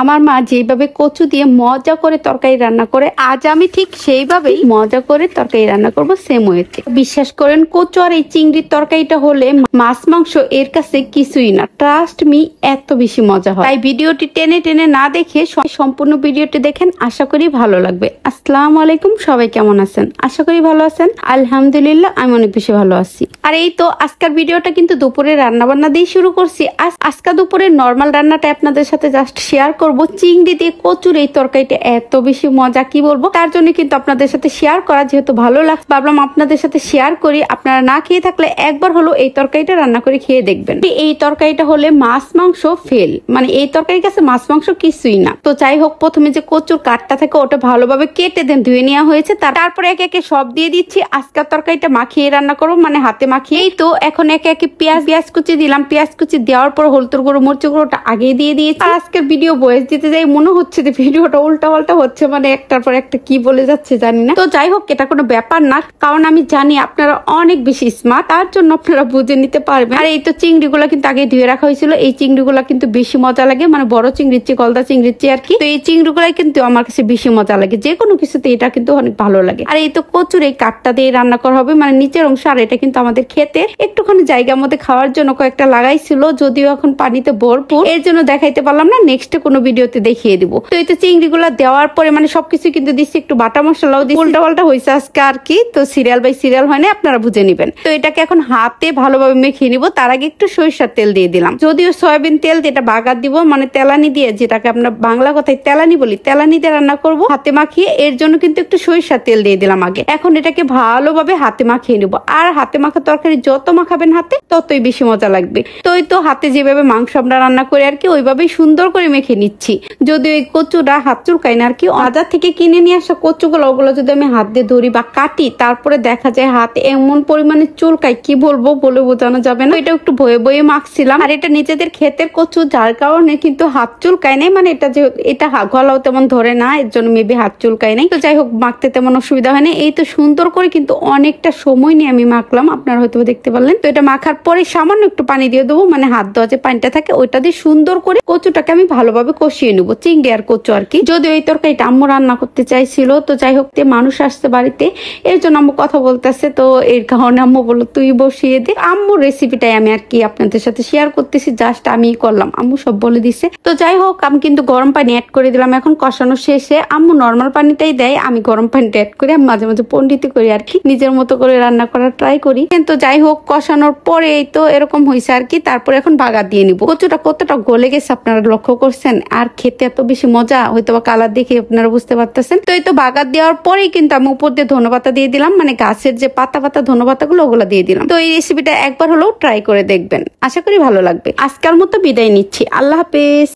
আমার মা যেভাবে কচু দিয়ে মজা করে তরকারি রান্না করে, আজ আমি ঠিক সেইভাবেই মজা করে তরকারি রান্না করব সেম ওয়েতে। বিশ্বাস করেন, কচু আর এই চিংড়ির তরকারিটা হলে মাছ মাংস এর কাছে কিছুই না। ট্রাস্ট মি, এত বেশি মজা হয়। তাই ভিডিওটি টেনে টেনে না দেখে সম্পূর্ণ ভিডিওটি দেখেন, আশা করি ভালো লাগবে। আসসালামু আলাইকুম, সবাই কেমন আছেন? আশা করি ভালো আছেন। আলহামদুলিল্লাহ, আমি অনেক বেশি ভালো আছি। আর এই তো আজকের ভিডিওটা কিন্তু দুপুরে রান্না বান্না দিয়ে শুরু করছি। আজকে দুপুরে নর্মাল রান্নাটা আপনাদের সাথে জাস্ট শেয়ার করব। চিংড়ি দিয়ে কচুর এই তরকারিটা এত বেশি মজা, কি বলবো। তার জন্য কিন্তু আপনাদের সাথে শেয়ার করা, যেহেতু ভালো লাগছে ভাবলাম আপনাদের সাথে শেয়ার করি। আপনারা না খেয়ে থাকলে একবার হলো এই তরকারিটা রান্না করে খেয়ে দেখবেন। এই তরকারিটা হলে মাছ মাংস ফেল, মানে এই তরকারির কাছে মাছ মাংস কিছুই না। তো যাই হোক, প্রথমে যে কচুর কাঠটা থাকে ওটা ভালোভাবে কেটে দেন, ধুয়ে নেওয়া হয়েছে। তারপরে একে একে সব দিয়ে দিচ্ছি। আজকের তরকারিটা মাখিয়ে রান্না করবো, মানে হাতে মাখিয়ে। এই তো এখন একে একে পেঁয়াজ কুচি দিলাম। পেঁয়াজ কুচি দেওয়ার পর হলুদ গুঁড়ো মরিচ গুঁড়োটা আগে দিয়ে দিয়েছি। আর আজকের ভিডিও বয়স দিতে যাই মনে হচ্ছে যে ভিডিওটা উল্টা পাল্টা হচ্ছে, মানে একটার পর একটা কি বলে যাচ্ছে জানি না। তো যাই হোক, এটা কোনো ব্যাপার না, কারণ আমি জানি আপনারা অনেক বেশি স্মার্ট, তার জন্য আপনারা বুঝে নিতে পারবেন। আর এই তো চিংড়িগুলো কিন্তু আগে ধুয়ে রাখা হয়েছিল। এই চিংড়িগুলো কিন্তু বেশি মজা লাগে, মানে বড় চিংড়ির চেয়ে, গলদা চিংড়ির চেয়ে আর কি। তো এই চিংড়িগুলাই কিন্তু আমার কাছে বেশি মজা লাগে, যে কোনো কিছুতে এটা কিন্তু অনেক ভালো লাগে। আর এই তো কচুর এই কাঠটা দিয়ে রান্না করা হবে, মানে নিচের অংশ। আর এটা কিন্তু আমাদের খেতে একটুখানি জায়গার মধ্যে খাওয়ার জন্য কয়েকটা লাগাইছিল, যদিও এখন পানিতে ভরপুর, এর জন্য দেখাইতে পারলাম না। নেক্সট কোনো ভিডিওতে দেখিয়ে দিব। তো এই তো চিংড়িগুলো দেওয়ার পরে মানে সবকিছু কিন্তু দিচ্ছি, একটু বাটা মশলাও দিচ্ছি। উল্টা পাল্টা হয়েছে আজকে আর কি। তো সিরিয়াল বাই সিরিয়াল হয় না, আপনারা বুঝে নিবেন। তো এটাকে এখন হাতে ভালোভাবে মেখে নিব। তার আগে একটু সরিষার তেল দিয়ে দিলাম, যদিও সয়াবিন তেল, যেটা বাগার দিব, মানে তেলানি দিয়ে, যেটাকে আমরা বাংলা কথায় তেলানি বলি, তেলানি দিয়ে রান্না করব হাতে মাখিয়ে। এর জন্য কিন্তু একটু সরিষার তেল দিয়ে দিলাম আগে। এখন এটাকে ভালোভাবে হাতে মাখিয়ে নিব। আর হাতে মাখা তরকারি যত মাখাবেন হাতে, ততই বেশি মজা লাগবে। তো এই তো হাতে যেভাবে মাংস আমরা রান্না করি আর কি, ওইভাবেই সুন্দর করে মেখে নিচ্ছি। যদি ওই কচুটা হাত চুলকায় না আর কি। বাজার থেকে কিনে নিয়ে আসা কচুগুলো, ওগুলো যদি আমি হাত দিয়ে ধরি বা কাটি, তারপরে দেখা যায় হাত এমন পরিমাণে চুলকায়, কি বলবো, বলে বোঝানো যাবে না। এটা একটু ভয়ে ভয়ে মাখছিলাম। আর এটা নিজেদের ক্ষেতের কচু, যার কারণে কিন্তু হাত চুলকায় নাই, মানে এটা যে এটা গলাও তেমন ধরে না, এর জন্য মেবি হাত চুলকায় নাই। তো যাই হোক, মাখতে তেমন অসুবিধা হয় না। এই তো সুন্দর করে কিন্তু অনেকটা সময় নিয়ে আমি মাখলাম, আপনারা হয়তো দেখতে পারলেন। তো এটা মাখার পরে সামান্য একটু পানি দিয়ে দেবো, মানে হাত ধোয়া যে পানিটা থাকে ওইটা দিয়ে সুন্দর করে কচুটাকে আমি ভালোভাবে কষিয়ে নেবো। চিংড়ি আর কচু আর কি। যদিও এই তরকারিটা আম্মু রান্না করতে চাইছিল, তো যাই হোক, মানুষ আসছে বাড়িতে, এর জন্য আম্মু কথা বলতেছে। তো এর কারণে আম্মু বললো তুই বসিয়ে দে। আম্মুর রেসিপিটাই আমি আর কি আপনাদের সাথে শেয়ার করতেছি, জাস্ট আমি করলাম, আম্মু সব বলে দিছে। তো যাই হোক, আমি কিন্তু গরম পানি অ্যাড করে দিলাম। এখন কষানো শেষে আম্মু নর্মাল পানিটাই দেয়, আমি গরম পানিটা অ্যাড করি। আমি মাঝে মাঝে পন্ডিতি করি আর কি, নিজের মতো করে রান্না করার ট্রাই করি। কিন্তু যাই হোক, কষানোর পরে এই তো এরকম হয়েছে আর কি। তারপরে এখন বাগার দিয়ে নিব। কচুটা কতটা গলে গেছে আপনারা লক্ষ্য করছেন, আর খেতে এত বেশি মজা, হয়তো বা কালার দেখে আপনারা বুঝতে পারতেছেন। তো এই তো বাগার দেওয়ার পরেই কিন্তু আমি উপর দিয়ে ধনেপাতা দিয়ে দিলাম, মানে গাছের যে পাতা পাতা ধনেপাতা গুলো, ওগুলো দিয়ে দিলাম। তো এই রেসিপিটা একবার হলেও ট্রাই করে দেখবেন, আশা করি ভালো লাগবে। আজকের মতো বিদায় নিচ্ছি, আল্লাহ হাফেজ।